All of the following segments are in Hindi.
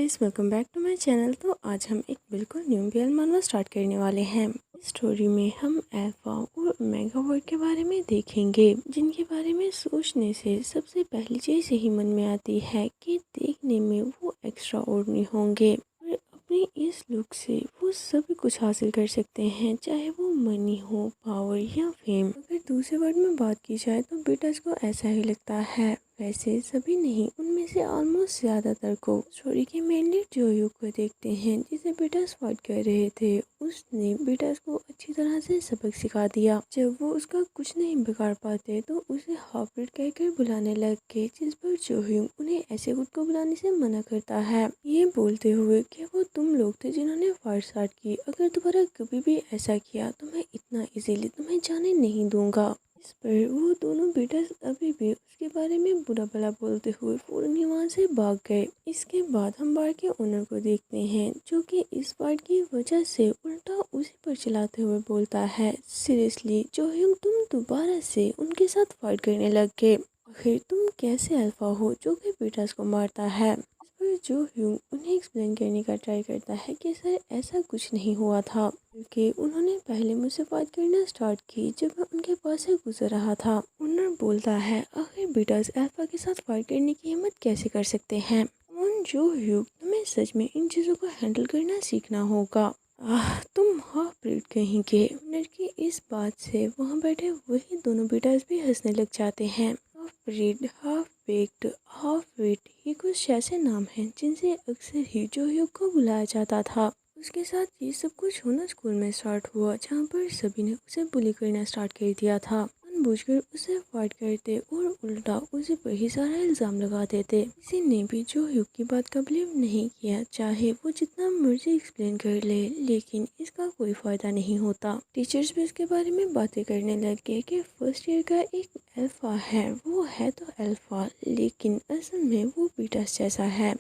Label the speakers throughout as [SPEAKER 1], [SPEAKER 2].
[SPEAKER 1] Guys, welcome back to my channel. तो आज हम एक बिल्कुल न्यू बीएल मानवा स्टार्ट करने वाले हैं। इस स्टोरी में हम अल्फा और ओमेगा वर्ड के बारे में देखेंगे, जिनके बारे में सोचने से सबसे पहली चीज़ यही मन में आती है कि देखने में वो एक्स्ट्रा ऑर्डिनरी होंगे और अपनी इस लुक से वो सभी कुछ हासिल कर सकते हैं, चाहे वो मनी हो, पावर या फेम। अगर दूसरे वर्ड में बात की जाए तो बीटल्स को ऐसा ही लगता है, वैसे सभी नहीं, उनमें से ऑलमोस्ट ज़्यादातर को। स्टोरी के मेन लीड जो को देखते हैं, जिसे बीटल्स फाइट कर रहे थे, उसने बीटल्स को अच्छी तरह से सबक सिखा दिया। जब वो उसका कुछ नहीं बिगाड़ पाते तो उसे हाफ ब्रीड कहकर बुलाने लग गए, जिस पर जो उन्हें ऐसे खुद को बुलाने से मना करता है, ये बोलते हुए कि वो तुम लोग थे जिन्होंने फाइट स्टार्ट की। अगर दोबारा कभी भी ऐसा किया तो मैं इतना इजीली तुम्हें जाने नहीं दूंगा। इस पर वो दोनों बीटल्स अभी भी उसके बारे में बुरा भला बोलते हुए फौरन ही वहाँ से भाग गए। इसके बाद हम बार के ओनर को देखते हैं, जो कि इस बार की वजह से उल्टा उसी पर चलाते हुए बोलता है, सीरियसली जोह्योंग, तुम दोबारा से उनके साथ फाइट करने लग गए। आखिर तुम कैसे अल्फा हो जो कि बीटल्स को मारता है। इस पर जोह्योंग उन्हें एक्सप्लेन करने का ट्राई करता है कि सर ऐसा कुछ नहीं हुआ था, क्योंकि उन्होंने पहले मुझसे बात करना स्टार्ट की जब मैं उनके पास से गुजर रहा था। ओनर बोलता है, आखिर बीटल्स अल्फा के साथ फाइट करने की हिम्मत कैसे कर सकते हैं। जो तुम्हें सच में इन चीज़ों को हैंडल करना सीखना होगा। तुम हाफ ब्रीड कहेंगे। ओनर की इस बात से वहाँ बैठे वही दोनों बीटल्स भी हंसने लग जाते हैं। Half breed, half baked, half wet, ये कुछ ऐसे नाम हैं जिनसे अक्सर ही जो को बुलाया जाता था। उसके साथ ये सब कुछ होना स्कूल में स्टार्ट हुआ, जहाँ पर सभी ने उसे बुली करना स्टार्ट कर दिया था। जानबूझकर उसे फाइट करते और उल्टा उसे पर ही सारा इल्ज़ाम लगा देते। किसी ने भी जो की बात का बिलीव नहीं किया, चाहे वो जितना मर्जी एक्सप्लेन कर ले, लेकिन इसका कोई फ़ायदा नहीं होता। टीचर्स भी इसके बारे में बातें करने लग गए कि फर्स्ट ईयर का एक अल्फा है, वो है तो अल्फा, लेकिन असल में वो बीटस जैसा है।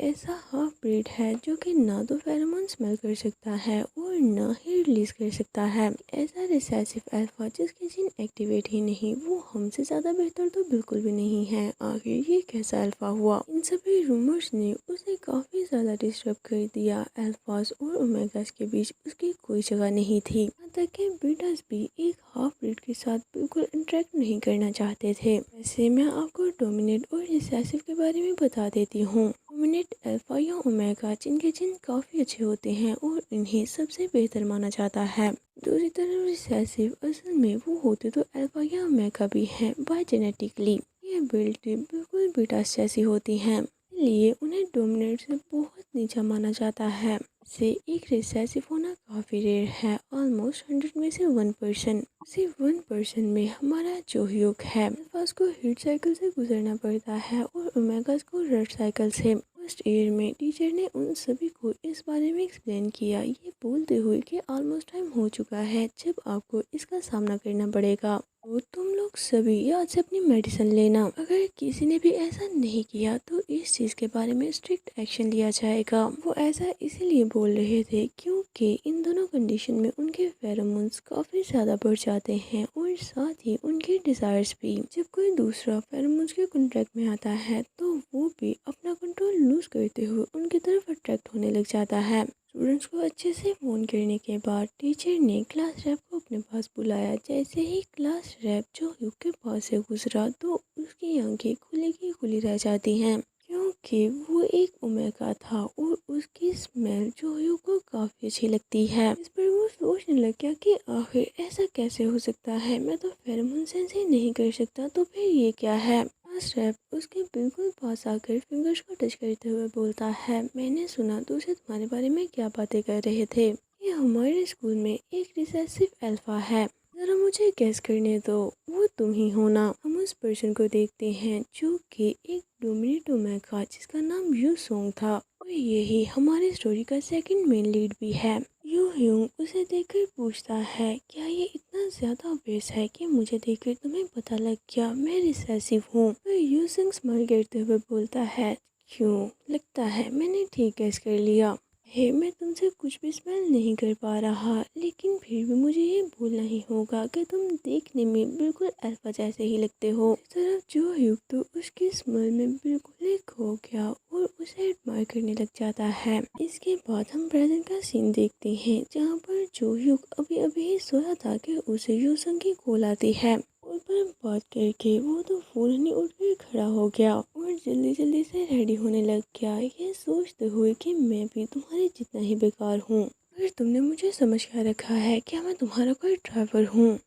[SPEAKER 1] ऐसा हाफ ब्रीड है जो कि ना तो फेरोमोन स्मेल कर सकता है और ना ही रिलीज कर सकता है। ऐसा रिसेसिव अल्फा जिसके जीन एक्टिवेट ही नहीं, वो हमसे ज़्यादा बेहतर तो बिल्कुल भी नहीं है। आखिर ये कैसा अल्फा हुआ। इन सभी रूमर्स ने उसे काफ़ी ज़्यादा डिस्टर्ब कर दिया। अल्फास और ओमेगास के बीच उसकी कोई जगह नहीं थी। यहाँ तक कि बीटास भी एक हाफ ब्रीड के साथ बिल्कुल इंटरेक्ट नहीं करना चाहते थे। वैसे मैं आपको डोमिनेट और रिसेसिव के बारे में बता देती हूँ। डोमिनेट अल्फा या ओमेगा जिनके जिन काफ़ी अच्छे होते हैं और इन्हें सबसे बेहतर माना जाता है। दूसरी तरफ रिसेसिव असल में वो होते तो अल्फा या ओमेगा भी हैं बाय जेनेटिकली। ये एबिलिटी बिल्कुल बीटास जैसी होती हैं, इसलिए उन्हें डोमिनेट से बहुत नीचा माना जाता है। से एक रिसेसिव होना काफ़ी रेयर है, ऑलमोस्ट 100 में से 1%। सिर्फ 1% में हमारा जो योग है, अल्फास को हीट साइकिल से गुजरना पड़ता है और ओमेगास को रेड साइकिल से। फर्स्ट ईयर में टीचर ने उन सभी को इस बारे में एक्सप्लेन किया, ये बोलते हुए कि ऑलमोस्ट टाइम हो चुका है जब आपको इसका सामना करना पड़ेगा। तो तुम लोग सभी याद से अपनी मेडिसिन लेना। अगर किसी ने भी ऐसा नहीं किया तो इस चीज़ के बारे में स्ट्रिक्ट एक्शन लिया जाएगा। वो ऐसा इसीलिए बोल रहे थे क्योंकि इन दोनों कंडीशन में उनके फेरोमोन्स काफ़ी ज़्यादा बढ़ जाते हैं और साथ ही उनके डिज़ायर्स भी। जब कोई दूसरा फेरोमोन्स के कॉन्ट्रैक्ट में आता है तो वो भी अपना कंट्रोल लूज करते हुए उनकी तरफ अट्रैक्ट होने लग जाता है। स्टूडेंट्स को अच्छे से फोन करने के बाद टीचर ने क्लास रैप को अपने पास बुलाया। जैसे ही क्लास रैप जो के पास से गुजरा तो उसकी आंखें खुली की खुली रह जाती हैं, क्योंकि वो एक ओमेगा था और उसकी स्मेल जो को काफ़ी अच्छी लगती है। इस पर वो सोचने लग गया कि आखिर ऐसा कैसे हो सकता है, मैं तो फेरोमोन सेंस ही नहीं कर सकता, तो फिर ये क्या है। रैप उसके बिल्कुल पास आकर फिंगर्स को टच करते हुए बोलता है, मैंने सुना दूसरे तुम्हारे बारे में क्या बातें कर रहे थे। ये हमारे स्कूल में एक रिसेसिव अल्फा है, जरा मुझे गेस करने दो, वो तुम ही हो ना। हम उस पर्सन को देखते हैं जो कि एक डोमिनेट ओमेगा जिसका नाम यू सोंग था और यही हमारी स्टोरी का सेकंड मेन लीड भी है। यू ह्यूंग उसे देखकर पूछता है, क्या ये इतना ज़्यादा बेस है कि मुझे देखकर तुम्हें पता लग गया मैं रिसेसिव हूँ। तो यू सिंग स्माइल करते हुए बोलता है, क्यों, लगता है मैंने ठीक गेस कर लिया। है मैं तुमसे कुछ भी स्मेल नहीं कर पा रहा, लेकिन फिर भी मुझे ये बोलना ही होगा कि तुम देखने में बिल्कुल अल्फा जैसे ही लगते हो। इस तरफ जो ह्यूग तो उसकी स्मेल में बिल्कुल ही खो गया और उसे एडमायर करने लग जाता है। इसके बाद हम प्रेजेंट का सीन देखते हैं, जहाँ पर जो ह्यूग अभी अभी ही सोया था कि उसे यूसंग की कॉल आती है। और पर बात करके वो तो फौरन ही उठ कर खड़ा हो गया और जल्दी जल्दी से रेडी होने लग गया, ये सोचते हुए कि मैं भी तुम्हारे जितना ही बेकार हूँ। फिर तुमने मुझे समझ क्या रखा है, क्या मैं तुम्हारा कोई ड्राइवर हूँ?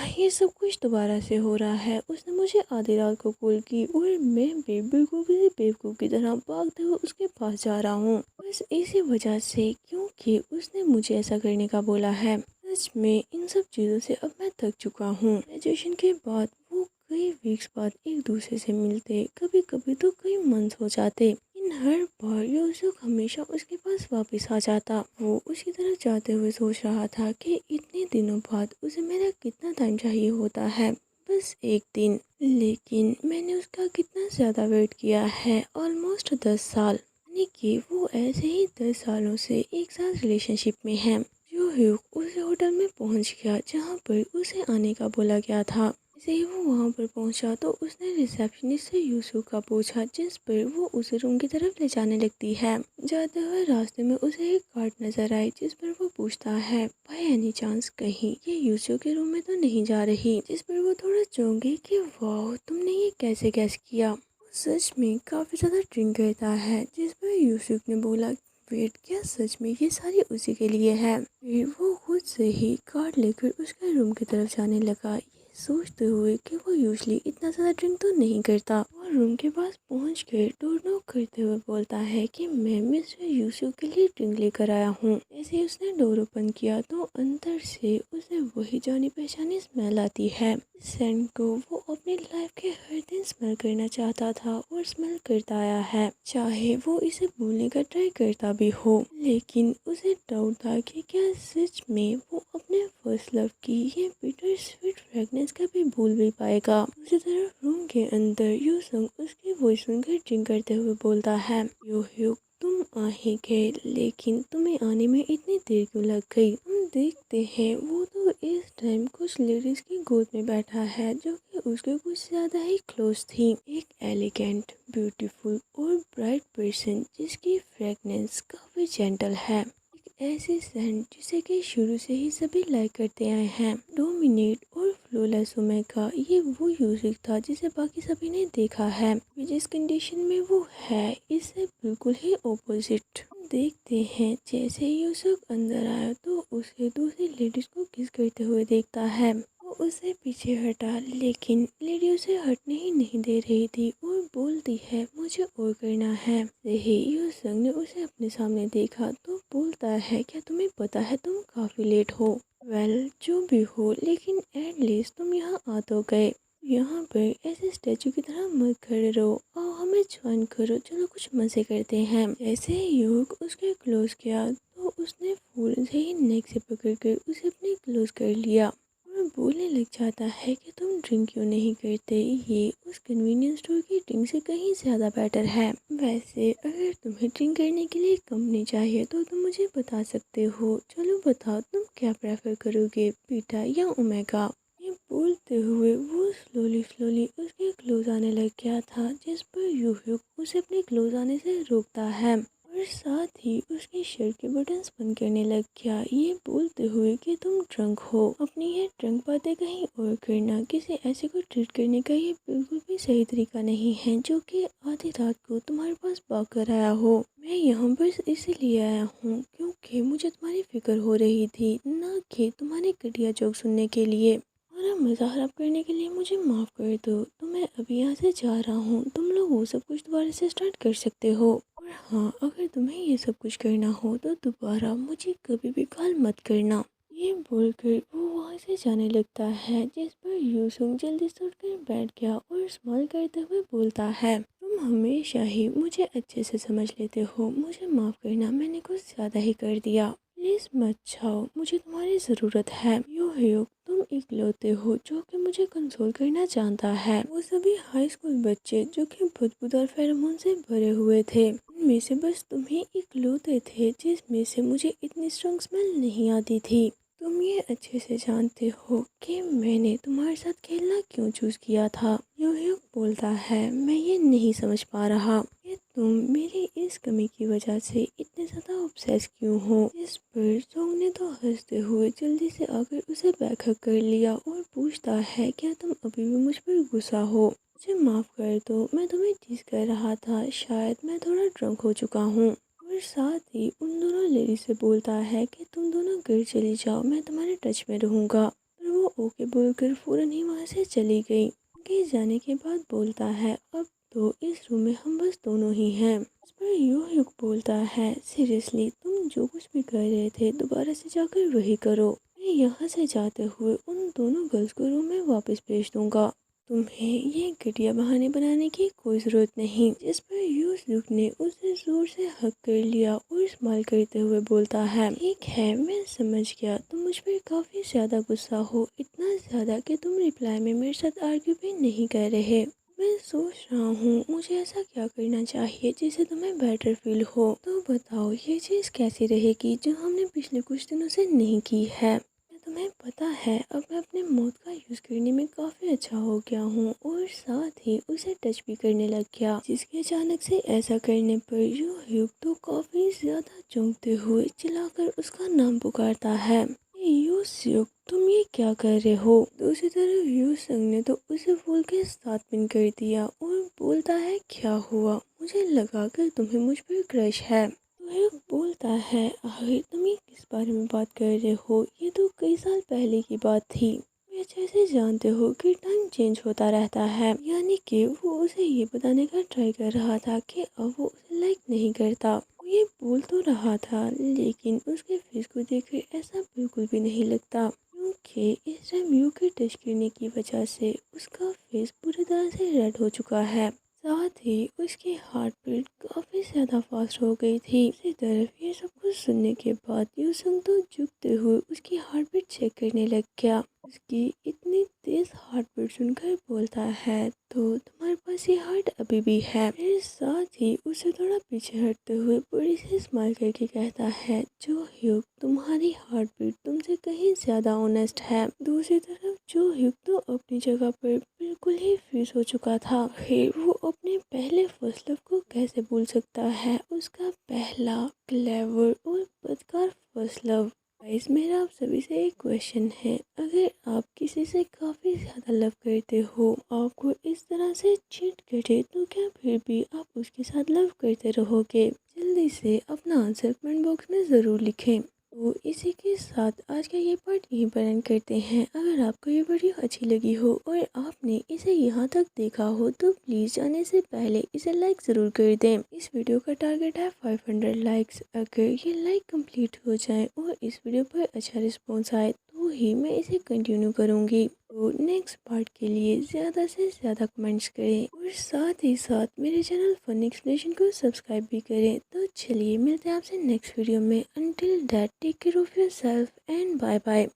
[SPEAKER 1] ये सब कुछ दोबारा से हो रहा है। उसने मुझे आधी रात को कॉल की और मैं भी बिल्कुल किसी बेवकूफ़ की तरह भागते हुए उसके पास जा रहा हूँ, बस इसी वजह से क्योंकि उसने मुझे ऐसा करने का बोला है। सच में इन सब चीज़ों से अब मैं थक चुका हूँ। ग्रेजुएशन के बाद वो कई वीक्स बाद एक दूसरे से मिलते, कभी कभी तो कई मंथ हो जाते। इन हर बार यूसुफ हमेशा उसके पास वापस आ जाता। वो उसकी तरफ जाते हुए सोच रहा था कि इतने दिनों बाद उसे मेरा कितना टाइम चाहिए होता है, बस एक दिन। लेकिन मैंने उसका कितना ज़्यादा वेट किया है, ऑलमोस्ट 10 साल। यानी कि वो ऐसे ही 10 सालों से एक साथ रिलेशनशिप में है। जो ह्यूग उस होटल में पहुंच गया जहां पर उसे आने का बोला गया था। जैसे ही वो वहां पर पहुंचा तो उसने रिसेप्शनिस्ट से यूसुफ का पूछा, जिस पर वो उसे रूम की तरफ ले जाने लगती है। जाते हुए रास्ते में उसे एक कार्ड नजर आई, जिस पर वो पूछता है, बाय एनी चांस कहीं ये यूसुफ के रूम में तो नहीं जा रही? जिस पर वो थोड़ा चौंक गई कि वाह, तुमने ये कैसे गैस किया? सच में काफ़ी ज़्यादा ड्रिंक करता है। जिस पर यूसुफ ने बोला, वेट, क्या सच में ये सारी उसी के लिए है? फिर वो खुद से ही कार्ड लेकर उसके रूम की तरफ जाने लगा, ये सोचते हुए कि वो यूजली इतना ज़्यादा ड्रिंक तो नहीं करता। और रूम के पास पहुँच कर डोर नॉक करते हुए बोलता है कि मैं मिस्टर यूसुफ के लिए ड्रिंक लेकर आया हूँ। ऐसे ही उसने डोर ओपन किया तो अंदर से उसे वही जानी पहचानी स्मेल आती है। सेंट को वो अपनी लाइफ के हर दिन स्मेल करना चाहता था और स्मेल करता आया है, चाहे वो इसे भूलने का ट्राई करता भी हो। लेकिन उसे डाउट था कि क्या सच में वो अपने फर्स्ट लव की ये बिटर स्वीट फ्रेगनेंस कभी भूल भी पाएगा। उसी तरफ रूम के अंदर यूसुंग उसकी वॉइस सुनकर ड्रिंक करते हुए बोलता है, यो ह्यूग, तुम आ ही गए, लेकिन तुम्हें आने में इतनी देर क्यों लग गई? हम देखते हैं वो तो इस टाइम कुछ लेडीज की गोद में बैठा है, जो कि उसके कुछ ज़्यादा ही क्लोज थी। एक एलिगेंट, ब्यूटीफुल और ब्राइट पर्सन जिसकी फ्रेगनेंस काफ़ी जेंटल है। एक ऐसी सेंट जिसे कि शुरू से ही सभी लाइक करते आए हैं। डोमिनेट और फ्लॉलेस ओमेगा, ये वो यूजिक था जिसे बाकी सभी ने देखा है। जिस कंडीशन में वो है, इससे बिल्कुल ही ऑपोजिट। देखते हैं जैसे ही यूसुफ अंदर आया तो उसे दूसरी लेडीज को किस करते हुए देखता है। वो उसे पीछे हटा, लेकिन लेडी उसे हटने ही नहीं दे रही थी और बोलती है, मुझे और करना है। यही यूसुफ ने उसे अपने सामने देखा तो बोलता है, क्या तुम्हें पता है तुम काफ़ी लेट हो? वेल, जो भी हो, लेकिन एटलीस्ट तुम यहाँ आ तो गए। यहाँ पर ऐसे स्टैचू की तरह मत खड़े रहो, आओ हमें ज्वाइन करो, चलो कुछ मज़े करते हैं। जैसे ही युग उसके क्लोज किया तो उसने फूल से ही नेक से पकड़कर उसे अपने क्लोज कर लिया और बोलने लग जाता है कि तुम ड्रिंक क्यों नहीं करते, ये उस कन्वीनियंस स्टोर की ड्रिंक से कहीं ज़्यादा बेटर है। वैसे अगर तुम्हें ड्रिंक करने के लिए कंपनी चाहिए तो तुम मुझे बता सकते हो। चलो बताओ, तुम क्या प्रेफर करोगे, पीटा या ओमेगा? ये बोलते हुए वो स्लोली स्लोली उसके क्लोज आने लग गया था, जिस पर यूह्यूक उसे अपने क्लोज आने से रोकता है और साथ ही उसकी शर्ट के बटन्स बंद करने लग गया, ये बोलते हुए कि तुम ड्रंक हो। अपनी ये ड्रंक बातें कहीं और करना, किसी ऐसे को ट्रीट करने का ये बिल्कुल भी सही तरीका नहीं है, जो कि आधी रात को तुम्हारे पास भागकर आया हो। मैं यहाँ पर इसीलिए आया हूँ क्योंकि मुझे तुम्हारी फिक्र हो रही थी, ना कि तुम्हारे घटिया जोक सुनने के लिए। तुम्हारा मज़ाक खराब करने के लिए मुझे माफ़ कर दो, तो मैं अभी यहाँ से जा रहा हूँ। तुम लोग वो सब कुछ दोबारा से स्टार्ट कर सकते हो। और हाँ, अगर तुम्हें ये सब कुछ करना हो तो दोबारा मुझे कभी भी कॉल मत करना। ये बोलकर वो वहाँ से जाने लगता है, जिस पर यूसुफ जल्दी से उठकर बैठ गया और स्माइल करते हुए बोलता है, तुम हमेशा ही मुझे अच्छे से समझ लेते हो, मुझे माफ़ करना, मैंने कुछ ज़्यादा ही कर दिया। प्लीज़ मत जाओ, मुझे तुम्हारी ज़रूरत है। यो तुम इकलौते हो जो कि मुझे कंसोल करना जानता है। वो सभी हाई स्कूल बच्चे जो कि बुदबुद और फेरोमोन से भरे हुए थे, उनमें से बस तुम ही इकलौते थे जिसमें से मुझे इतनी स्ट्रॉन्ग स्मेल नहीं आती थी। तुम ये अच्छे से जानते हो कि मैंने तुम्हारे साथ खेलना क्यों चूज किया था। यूह्यूक बोलता है, मैं ये नहीं समझ पा रहा कि तुम मेरी इस कमी की वजह से इतने ज़्यादा ऑब्सेस क्यों हो। इस पर जोंग ने तो हंसते हुए जल्दी से आकर उसे बैकहग कर लिया और पूछता है, क्या तुम अभी भी मुझ पर गुस्सा हो? मुझे माफ़ कर दो, मैं तुम्हें टीज कर रहा था, शायद मैं थोड़ा ड्रंक हो चुका हूँ। और साथ ही उन दोनों लेडी से बोलता है कि तुम दोनों घर चली जाओ, मैं तुम्हारे टच में रहूँगा। पर वो ओके बोलकर फ़ौरन ही वहाँ से चली गई। उनके जाने के बाद बोलता है, अब तो इस रूम में हम बस दोनों ही हैं। इस पर यूह्यूक बोलता है, सीरियसली तुम जो कुछ भी कर रहे थे दोबारा से जाकर वही करो। मैं यहाँ से जाते हुए उन दोनों गर्ल्स को रूम में वापस भेज दूँगा। तुम्हें ये घटिया बहाने बनाने की कोई ज़रूरत नहीं। जिस पर यूसुफ ने उसे जोर से हक कर लिया और स्माइल करते हुए बोलता है, ठीक है मैं समझ गया, तुम मुझ पर काफ़ी ज़्यादा गुस्सा हो, इतना ज़्यादा कि तुम रिप्लाई में मेरे साथ आर्ग्यू भी नहीं कर रहे। मैं सोच रहा हूँ मुझे ऐसा क्या करना चाहिए जिससे तुम्हें बेटर फील हो। तो बताओ ये चीज़ कैसी रहेगी जो हमने पिछले कुछ दिनों से नहीं की है। तुम्हें पता है अब मैं अपने मौत का यूज़ करने में काफ़ी अच्छा हो गया हूँ और साथ ही उसे टच भी करने लग गया। जिसके अचानक से ऐसा करने पर यूह्यूक तो काफ़ी ज़्यादा चौंकते हुए चिल्लाकर उसका नाम पुकारता है, यूसुक तुम ये क्या कर रहे हो। दूसरी तरफ यूसुक ने तो उसे फूल के साथ पिन कर दिया और बोलता है, क्या हुआ, मुझे लगा कि तुम्हें मुझ पर क्रश है। यूह्यूक बोलता है, आखिर तुम ये किस बारे में बात कर रहे हो, ये तो कई साल पहले की बात थी। तुम अच्छे से जानते हो कि टाइम चेंज होता रहता है। यानी कि वो उसे ये बताने का ट्राई कर रहा था कि अब वो उसे लाइक नहीं करता। वो ये बोल तो रहा था लेकिन उसके फेस को देखकर ऐसा बिल्कुल भी नहीं लगता, क्योंकि इस टाइम यू के टच करने की वजह से उसका फेस पूरी तरह से रेड हो चुका है। साथ ही उसकी हार्ट बीट काफ़ी ज़्यादा फास्ट हो गई थी। दूसरी तरफ ये सब कुछ सुनने के बाद यूसुंग तो झुकते हुए उसकी हार्ट बीट चेक करने लग गया। उसकी इतनी तेज़ हार्ट बीट सुनकर बोलता है, तो तुम्हारे पास ये हार्ट अभी भी है। फिर साथ ही उसे थोड़ा पीछे हटते हुए बड़ी सी स्माइल करके कहता है, जो ह्यूक तुम्हारी हार्ट बीट तुमसे कहीं ज़्यादा ऑनेस्ट है। दूसरी तरफ जो ह्यूक तो अपनी जगह पर बिल्कुल ही फ्रीज हो चुका था। फिर वो अपने पहले फर्स्ट लव को कैसे भूल सकता है, उसका पहला क्लेवर और बदकार फर्स्ट लव। गाइस मेरा आप सभी से एक क्वेश्चन है, अगर आप किसी से काफ़ी ज़्यादा लव करते हो, आपको इस तरह से चीट करे तो क्या फिर भी आप उसके साथ लव करते रहोगे? जल्दी से अपना आंसर कमेंट बॉक्स में ज़रूर लिखें। तो इसी के साथ आज का ये पार्ट यहीं पर एंड करते हैं। अगर आपको ये वीडियो अच्छी लगी हो और आपने इसे यहाँ तक देखा हो तो प्लीज़ जाने से पहले इसे लाइक ज़रूर कर दें। इस वीडियो का टारगेट है 500 लाइक्स। अगर ये लाइक कंप्लीट हो जाए और इस वीडियो पर अच्छा रिस्पॉन्स आए तो ही मैं इसे कंटिन्यू करूँगी। तो नेक्स्ट पार्ट के लिए ज़्यादा से ज़्यादा कमेंट्स करें और साथ ही साथ मेरे चैनल फन एक्सप्लेनेशन को सब्सक्राइब भी करें। तो चलिए मिलते हैं आपसे नेक्स्ट वीडियो में। Until that take care of yourself and bye bye.